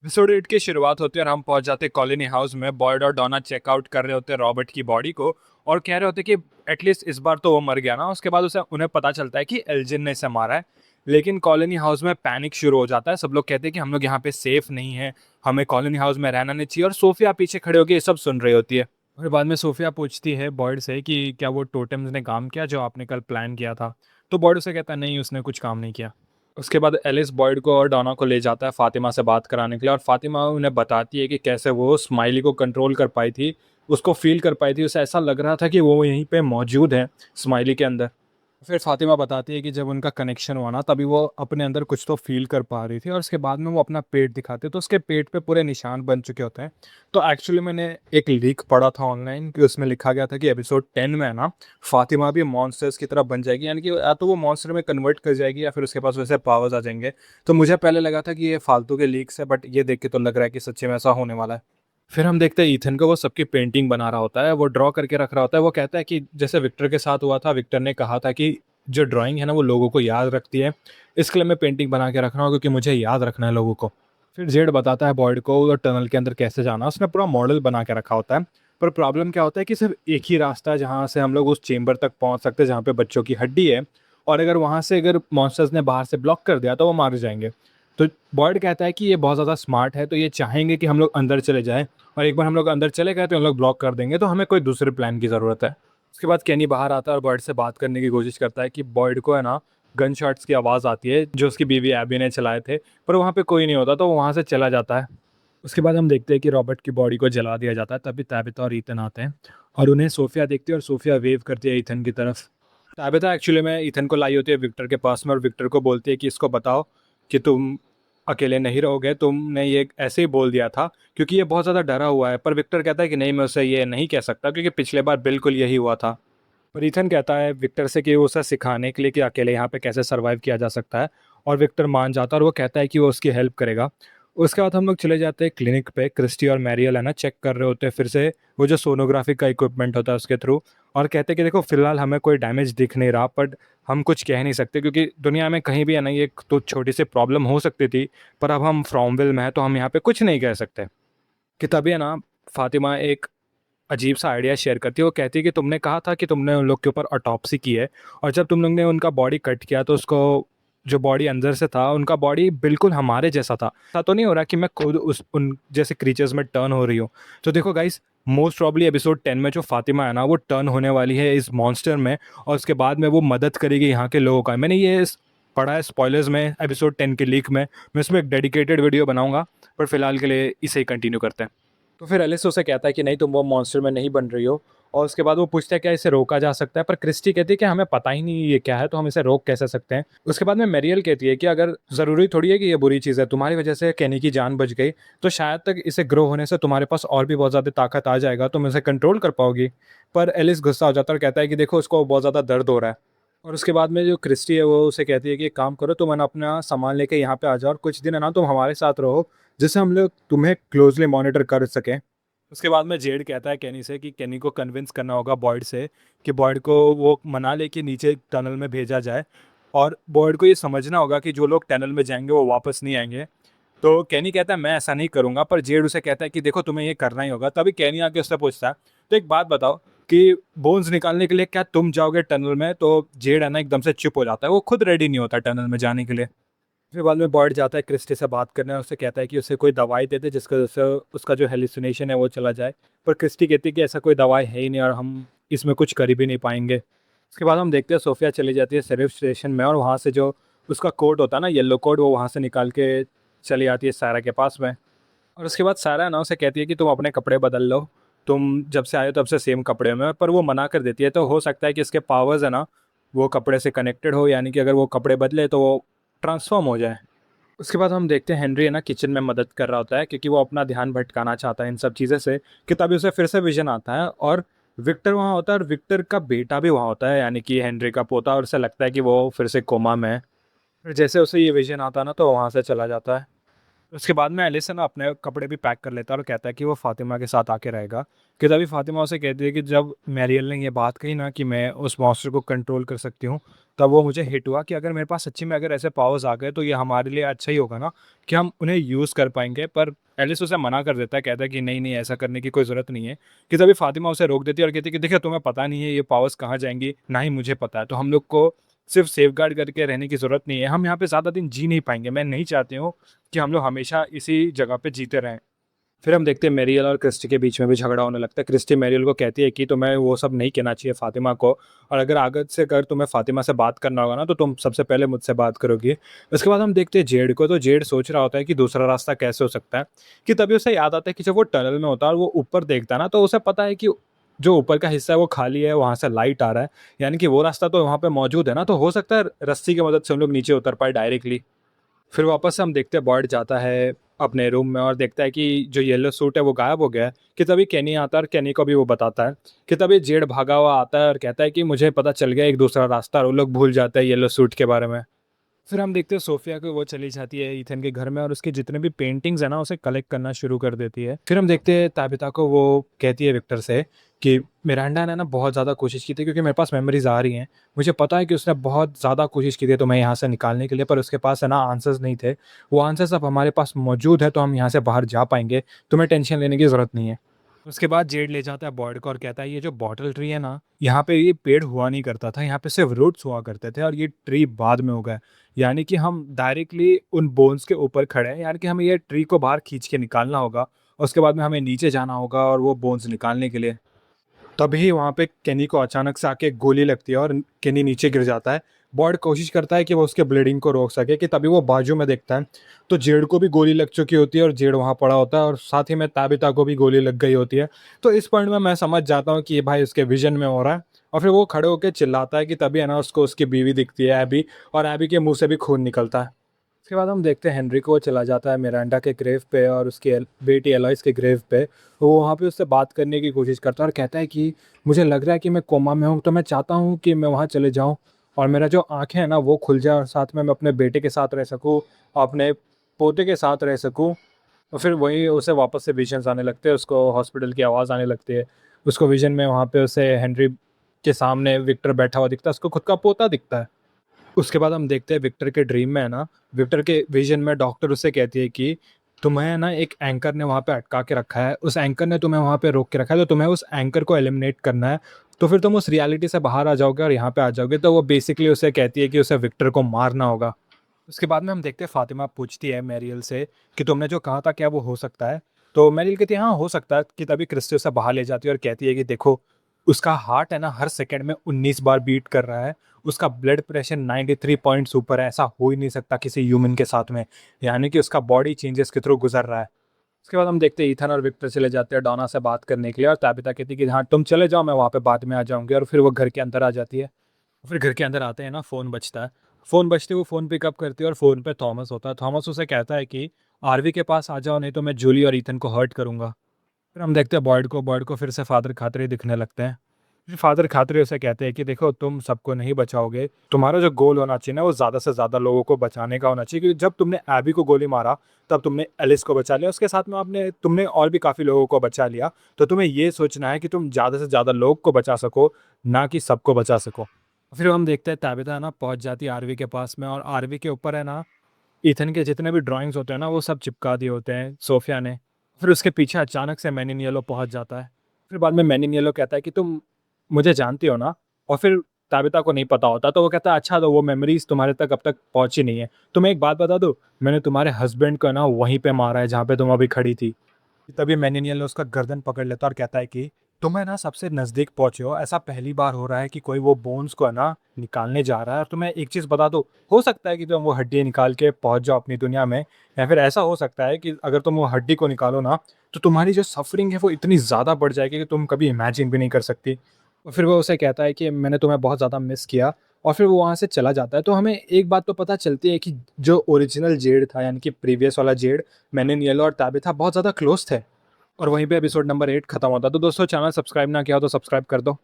Episode 8 की शुरुआत होती है और हम पहुंच जाते हैं कॉलोनी हाउस में। बॉयड और डोना चेकआउट कर रहे होते हैं रॉबर्ट की बॉडी को और कह रहे होते हैं कि एटलीस्ट इस बार तो वो मर गया ना। उसके बाद उसे उन्हें पता चलता है कि एल्जिन ने इसे मारा है। लेकिन कॉलोनी हाउस में पैनिक शुरू हो जाता है। सब लोग कहते हैं कि हम लोग यहाँ पे सेफ नहीं है, हमें कॉलोनी हाउस में रहना नहीं चाहिए। और सोफिया पीछे खड़े होकर ये सब सुन रही होती है। और बाद में सोफिया पूछती है बॉयड से कि क्या वो टोटेम्स ने काम किया जो आपने कल प्लान किया था। तो बॉयड उसे कहता है नहीं, उसने कुछ काम नहीं किया। उसके बाद एलिस बॉयड को और डॉना को ले जाता है फातिमा से बात कराने के लिए और फातिमा उन्हें बताती है कि कैसे वो स्माइली को कंट्रोल कर पाई थी, उसको फील कर पाई थी। उसे ऐसा लग रहा था कि वो यहीं पे मौजूद है स्माइली के अंदर। फिर फातिमा बताती है कि जब उनका कनेक्शन हुआ ना तभी वो अपने अंदर कुछ तो फील कर पा रही थी और उसके बाद में वो अपना पेट दिखाते तो उसके पेट पे पूरे निशान बन चुके होते हैं। तो एक्चुअली मैंने एक लीक पढ़ा था ऑनलाइन कि उसमें लिखा गया था कि एपिसोड 10 में है ना, फातिमा भी मॉन्स्टर्स की तरह बन जाएगी, यानी कि या तो वो मॉन्स्टर में कन्वर्ट कर जाएगी या फिर उसके पास वैसे पावर्स आ जाएंगे। तो मुझे पहले लगा था कि ये फालतू के लीक्स है, बट ये देख के तो लग रहा है कि सच्ची में ऐसा होने वाला है। फिर हम देखते हैं ईथन को, वो सबकी पेंटिंग बना रहा होता है, वो ड्रॉ करके रख रहा होता है। वो कहता है कि जैसे विक्टर के साथ हुआ था, विक्टर ने कहा था कि जो ड्राइंग है ना वो लोगों को याद रखती है, इसके लिए मैं पेंटिंग बना के रख रहा हूँ क्योंकि मुझे याद रखना है लोगों को। फिर जेड बताता है बॉयड को वो टनल के अंदर कैसे जाना, उसने पूरा मॉडल बना के रखा होता है। पर प्रॉब्लम क्या होता है कि सिर्फ एक ही रास्ता है जहाँ से हम लोग उस चेम्बर तक पहुँच सकते हैं जहाँ पे बच्चों की हड्डी है। और अगर वहाँ से अगर मॉन्स्टर्स ने बाहर से ब्लॉक कर दिया तो वो मारे जाएंगे। तो बॉयड कहता है कि ये बहुत ज़्यादा स्मार्ट है, तो ये चाहेंगे कि हम लोग अंदर चले जाएं और एक बार हम लोग अंदर चले गए तो हम लोग ब्लॉक कर देंगे, तो हमें कोई दूसरे प्लान की ज़रूरत है। उसके बाद केनी बाहर आता है और बॉयड से बात करने की कोशिश करता है कि बॉयड को है ना गन शॉट्स की आवाज़ आती है जो उसकी बीवी एबी ने चलाए थे, पर वहाँ पे कोई नहीं होता तो वो वहाँ से चला जाता है। उसके बाद हम देखते हैं कि रॉबर्ट की बॉडी को जला दिया जाता है। तभी ताबिता और ईथन आते हैं और उन्हें सोफिया देखती है और सोफिया वेव करती है ईथन की तरफ। ताबिता एक्चुअली में ईथन को लाई होती है विक्टर के पास में और विक्टर को बोलती है कि इसको बताओ कि तुम अकेले नहीं रहोगे, तुमने ये ऐसे ही बोल दिया था क्योंकि ये बहुत ज़्यादा डरा हुआ है। पर विक्टर कहता है कि नहीं, मैं उसे ये नहीं कह सकता क्योंकि पिछले बार बिल्कुल यही हुआ था। पर ईथन कहता है विक्टर से कि वो उसे सिखाने के लिए कि अकेले यहाँ पे कैसे सरवाइव किया जा सकता है। और विक्टर मान जाता है और वो कहता है कि वो उसकी हेल्प करेगा। उसके बाद हम लोग चले जाते हैं क्लिनिक पे। क्रिस्टी और मैरियल है ना चेक कर रहे होते हैं फिर से वो जो सोनोग्राफी का इक्विपमेंट होता है उसके थ्रू। और कहते हैं कि देखो फिलहाल हमें कोई डैमेज दिख नहीं रहा, बट हम कुछ कह नहीं सकते क्योंकि दुनिया में कहीं भी है ना ये तो छोटी सी प्रॉब्लम हो सकती थी। पर अब हम फ्रॉमविल में है तो हम यहाँ पे कुछ नहीं कह सकते। कि तभी है ना फातिमा एक अजीब सा आइडिया शेयर करती है। वो कहती है कि तुमने कहा था कि तुमने उन लोग के ऊपर ऑटोप्सी की है और जब तुम लोग ने उनका बॉडी कट किया तो उसको जो बॉडी अंदर से था उनका बॉडी बिल्कुल हमारे जैसा था। ऐसा तो नहीं हो रहा कि मैं खुद उस उन जैसे क्रीचर्स में टर्न हो रही हूँ। तो देखो गाइस, मोस्ट प्रॉब्ली एपिसोड 10 में जो फातिमा है ना वो टर्न होने वाली है इस मॉन्स्टर में और उसके बाद में वो मदद करेगी यहाँ के लोगों का। मैंने ये पढ़ा है स्पॉयलर्स में एपिसोड 10 के लीक में। मैं इसमें एक डेडिकेटेड वीडियो बनाऊंगा, पर फिलहाल के लिए इसे ही कंटिन्यू करते हैं। तो फिर एलिस उसे कहता है कि नहीं, तुम वो मॉन्स्टर में नहीं बन रही हो। और उसके बाद वो पूछता है क्या इसे रोका जा सकता है, पर क्रिस्टी कहती है कि हमें पता ही नहीं ये क्या है तो हम इसे रोक कैसे सकते हैं। उसके बाद में मैरियल कहती है कि अगर ज़रूरी थोड़ी है कि ये बुरी चीज़ है, तुम्हारी वजह से केनी की जान बच गई तो शायद तक इसे ग्रो होने से तुम्हारे पास और भी बहुत ज़्यादा ताकत आ जाएगा, तुम इसे कंट्रोल कर पाओगी। पर एलिस गुस्सा हो जाता है और कहता है कि देखो उसको बहुत ज़्यादा दर्द हो रहा है। और उसके बाद में जो क्रिस्टी है वो उसे कहती है कि एक काम करो, तुम है ना अपना सामान लेके यहाँ पे आ जाओ और कुछ दिन है ना तुम हमारे साथ रहो जिससे हम लोग तुम्हें क्लोजली मॉनिटर कर सकें। उसके बाद में जेड कहता है केनी से कि केनी को कन्विंस करना होगा बॉयड से कि बॉयड को वो मना ले कि नीचे टनल में भेजा जाए। और बॉयड को ये समझना होगा कि जो लोग टनल में जाएंगे वो वापस नहीं आएंगे। तो केनी कहता है मैं ऐसा नहीं करूंगा, पर जेड उसे कहता है कि देखो तुम्हें ये करना ही होगा। तभी केनी आके उससे पूछता है तो एक बात बताओ कि बोन्स निकालने के लिए क्या तुम जाओगे टनल में। तो जेड है ना एकदम से चुप हो जाता है, वो खुद रेडी नहीं होता टनल में जाने के लिए। फिर बाद में बॉयड जाता है क्रिस्टी से बात करने और उससे कहता है कि उसे कोई दवाई दे दे जिसकी वजह से उसका जो हेलुसिनेशन है वो चला जाए। पर क्रिस्टी कहती है कि ऐसा कोई दवाई है ही नहीं और हम इसमें कुछ कर भी नहीं पाएंगे। उसके बाद हम देखते हैं सोफिया चली जाती है शेरिफ स्टेशन में और वहाँ से जो उसका कोट होता है ना येलो कोट, वो वहाँ से निकाल के चली आती है सारा के पास में। और उसके बाद सारा ना उसे कहती है कि तुम अपने कपड़े बदल लो, तुम जब से आए हो तब से सेम कपड़े में। पर वो मना कर देती है। तो हो सकता है कि इसके पावर्स है ना वो कपड़े से कनेक्टेड हो, यानी कि अगर वो कपड़े बदले तो वो ट्रांसफॉर्म हो जाए। उसके बाद हम देखते हैं हेनरी है ना किचन में मदद कर रहा होता है क्योंकि वो अपना ध्यान भटकाना चाहता है इन सब चीज़ें से। कि तभी उसे फिर से विजन आता है और विक्टर वहाँ होता है और विक्टर का बेटा भी वहाँ होता है, यानी कि हेनरी का पोता। और उसे लगता है कि वो फिर से कोमा में है। फिर जैसे उसे ये विजन आता है ना तो वहाँ से चला जाता है। उसके बाद में एलिस है ना अपने कपड़े भी पैक कर लेता है और कहता है कि वो फातिमा के साथ आके रहेगा। कि तभी फातिमा उसे कहती है कि जब मैरियल ने ये बात कही ना कि मैं उस मॉन्स्टर को कंट्रोल कर सकती हूँ, तब वो मुझे हिट हुआ कि अगर मेरे पास सच्ची में अगर ऐसे पावर्स आ गए तो ये हमारे लिए अच्छा ही होगा ना, कि हम उन्हें यूज़ कर पाएंगे। पर एलिस उसे मना कर देता है, कहता है कि नहीं नहीं, ऐसा करने की कोई ज़रूरत नहीं है। कि तभी फातिमा उसे रोक देती है और कहती है कि देखिए, तुम्हें पता नहीं है ये पावर्स कहाँ जाएंगी, ना ही मुझे पता है, तो हम लोग को सिर्फ सेफगार्ड करके रहने की ज़रूरत नहीं है, हम यहाँ पे ज़्यादा दिन जी नहीं पाएंगे। मैं नहीं चाहती हूँ कि हम लोग हमेशा इसी जगह पे जीते रहें। फिर हम देखते हैं मैरियल और क्रिस्टी के बीच में भी झगड़ा होने लगता है। क्रिस्टी मैरियल को कहती है कि तुम्हें वो सब नहीं कहना चाहिए फातिमा को, और अगर आगे से अगर तुम्हें फातिमा से बात करना होगा ना तो तुम सबसे पहले मुझसे बात करोगी। उसके बाद हम देखते हैं जेड को, तो जेड सोच रहा होता है कि दूसरा रास्ता कैसे हो सकता है। कि तभी उसे याद आता है कि जब वो टनल में होता है और वो ऊपर देखता है ना, तो उसे पता है कि जो ऊपर का हिस्सा है वो खाली है, वहाँ से लाइट आ रहा है, यानी कि वो रास्ता तो वहाँ पे मौजूद है ना, तो हो सकता है रस्सी की मदद से हम लोग नीचे उतर पाए डायरेक्टली। फिर वापस से हम देखते हैं बॉयड जाता है अपने रूम में और देखता है कि जो येलो सूट है वो गायब हो गया है। कि तभी केनी आता है और केनी को भी वो बताता है। कि तभी जेड भागा हुआ आता है और कहता है कि मुझे पता चल गया एक दूसरा रास्ता, और वो लोग भूल जाते हैं येलो सूट के बारे में। फिर हम देखते हैं सोफिया को, वो चली जाती है ईथन के घर में और उसके जितने भी पेंटिंग्स है ना उसे कलेक्ट करना शुरू कर देती है। फिर हम देखते हैं ताबिता को, वो कहती है विक्टर से कि मिरांडा ने ना बहुत ज़्यादा कोशिश की थी, क्योंकि मेरे पास मेमोरीज आ रही हैं, मुझे पता है कि उसने बहुत ज़्यादा कोशिश की थी तो मैं यहाँ से निकालने के लिए, पर उसके पास है ना आंसर्स नहीं थे। वो आंसर्स अब हमारे पास मौजूद है तो हम यहाँ से बाहर जा पाएंगे, तुम्हें टेंशन लेने की ज़रूरत नहीं है। उसके बाद जेड ले जाता है बॉयड को और कहता है ये जो बॉटल ट्री है ना, यहाँ पे ये पेड़ हुआ नहीं करता था, यहाँ पे सिर्फ रूट्स हुआ करते थे और ये ट्री बाद में हो गया। यानी कि हम डायरेक्टली उन बोन्स के ऊपर खड़े हैं, यानी कि हमें ये ट्री को बाहर खींच के निकालना होगा और उसके बाद में हमें नीचे जाना होगा और वो बोन्स निकालने के लिए। तभी वहाँ पे केनी को अचानक से आके गोली लगती है और केनी नीचे गिर जाता है। बॉयड कोशिश करता है कि वो उसके ब्लीडिंग को रोक सके, कि तभी वो बाजू में देखता है तो जेड को भी गोली लग चुकी होती है और जेड वहाँ पड़ा होता है, और साथ ही में ताबिता को भी गोली लग गई होती है। तो इस पॉइंट में मैं समझ जाता हूँ कि ये भाई उसके विजन में हो रहा है। और फिर वो खड़े होकर चिल्लाता है कि तभी है ना उसको उसकी बीवी दिखती है एबी, और एबी के मुंह से भी खून निकलता है। उसके बाद हम देखते हैं हेनरी को, वो चला जाता है मिरांडा के ग्रेव पे और उसकी बेटी एलॉइस के ग्रेव पे। वो वहाँ पे उससे बात करने की कोशिश करता है और कहता है कि मुझे लग रहा है कि मैं कोमा में हूँ, तो मैं चाहता हूँ कि मैं वहाँ चले जाऊँ और मेरा जो आँखें हैं ना वो खुल जाए, और साथ में मैं अपने बेटे के साथ रह सकूँ, अपने पोते के साथ रह सकूँ। और फिर वही उसे वापस से विजन्स आने लगते हैं, उसको हॉस्पिटल की आवाज़ आने लगती है। उसको विजन में वहाँ पे उसे हेनरी के सामने विक्टर बैठा हुआ दिखता है, उसको खुद का पोता दिखता है। उसके बाद हम देखते हैं विक्टर के ड्रीम में है ना, विक्टर के विजन में डॉक्टर उससे कहती है कि तुम्हें ना एक एंकर ने वहाँ पे अटका के रखा है, उस एंकर ने तुम्हें वहाँ पे रोक के रखा है, तो तुम्हें उस एंकर को एलिमिनेट करना है, तो फिर तुम उस रियलिटी से बाहर आ जाओगे और यहाँ पे आ जाओगे। तो वो बेसिकली उसे कहती है कि उसे विक्टर को मारना होगा। उसके बाद में हम देखते हैं फातिमा पूछती है मैरियल से कि तुमने जो कहा था क्या वो हो सकता है। तो मैरियल कहती है हाँ हो सकता है। कि तभी क्रिस्टी उसे बाहर ले जाती है और कहती है कि देखो, उसका हार्ट है ना हर सेकंड में 19 बार बीट कर रहा है, उसका ब्लड प्रेशर 93 पॉइंट्स ऊपर है, ऐसा हो ही नहीं सकता किसी ह्यूमन के साथ में, यानी कि उसका बॉडी चेंजेस के थ्रू गुजर रहा है। उसके बाद हम देखते हैं ईथन और विक्टर चले जाते हैं डॉना से बात करने के लिए, और ताबिता कहती है कि हाँ तुम चले जाओ, मैं वहाँ पे बाद में आ जाऊंगी, और फिर वो घर के अंदर आ जाती है। फिर घर के अंदर आते हैं ना, फ़ोन बजता है। फ़ोन बजते वो फ़ोन पिकअप करती है और फ़ोन पे थॉमस होता है। थॉमस उसे कहता है कि आरवी के पास आ जाओ, नहीं तो मैं जूली और ईथन को हर्ट करूँगा। फिर हम देखते हैं बॉयड को फिर से फादर खातरे दिखने लगते हैं। फिर फादर खातरे उसे कहते हैं कि देखो, तुम सबको नहीं बचाओगे, तुम्हारा जो गोल होना चाहिए ना वो ज़्यादा से ज़्यादा लोगों को बचाने का होना चाहिए, क्योंकि जब तुमने एबी को गोली मारा तब तुमने एलिस को बचा लिया, उसके साथ में आपने तुमने और भी काफ़ी लोगों को बचा लिया। तो तुम्हें ये सोचना है कि तुम ज़्यादा से ज़्यादा लोग को बचा सको, ना कि सबको बचा सको। फिर हम देखते हैं ताबिता ना पहुंच जाती है आरवी के पास में, और आरवी के ऊपर है ना ईथन के जितने भी ड्राइंग्स होते हैं ना वो सब चिपका दिए होते हैं सोफिया ने। फिर उसके पीछे अचानक से मैन इन येलो पहुंच जाता है। फिर बाद में मैन इन येलो कहता है कि तुम मुझे जानती हो ना, और फिर ताबिता को नहीं पता होता, तो वो कहता है अच्छा, तो वो मेमोरीज तुम्हारे तक अब तक पहुंची नहीं है। तुम्हें एक बात बता दूं, मैंने तुम्हारे हस्बैंड को ना वहीं पे मारा है जहाँ पे तुम अभी खड़ी थी। तभी मैनिनियल ने उसका गर्दन पकड़ लेता और कहता है कि तुम है ना सबसे नज़दीक पहुंचे हो, ऐसा पहली बार हो रहा है कि कोई वो बोन्स को है ना निकालने जा रहा है। और तुम्हें एक चीज़ बता दो, हो सकता है कि तुम वो हड्डी निकाल के पहुंच जाओ अपनी दुनिया में, या फिर ऐसा हो सकता है कि अगर तुम वो हड्डी को निकालो ना, तो तुम्हारी जो सफरिंग है वो इतनी ज़्यादा बढ़ जाएगी कि तुम कभी इमेजिन भी नहीं कर सकती। और फिर वो उसे कहता है कि मैंने तुम्हें बहुत ज़्यादा मिस किया, और फिर वो वहाँ से चला जाता है। तो हमें एक बात तो पता चलती है कि जो ओरिजिनल जेड था, यानी कि प्रीवियस वाला जेड, मैंने येलो और ताबिता बहुत ज़्यादा क्लोज थे। और वहीं पे एपिसोड नंबर 8 खत्म होता है। तो दोस्तों, चैनल सब्सक्राइब ना किया हो तो सब्सक्राइब कर दो।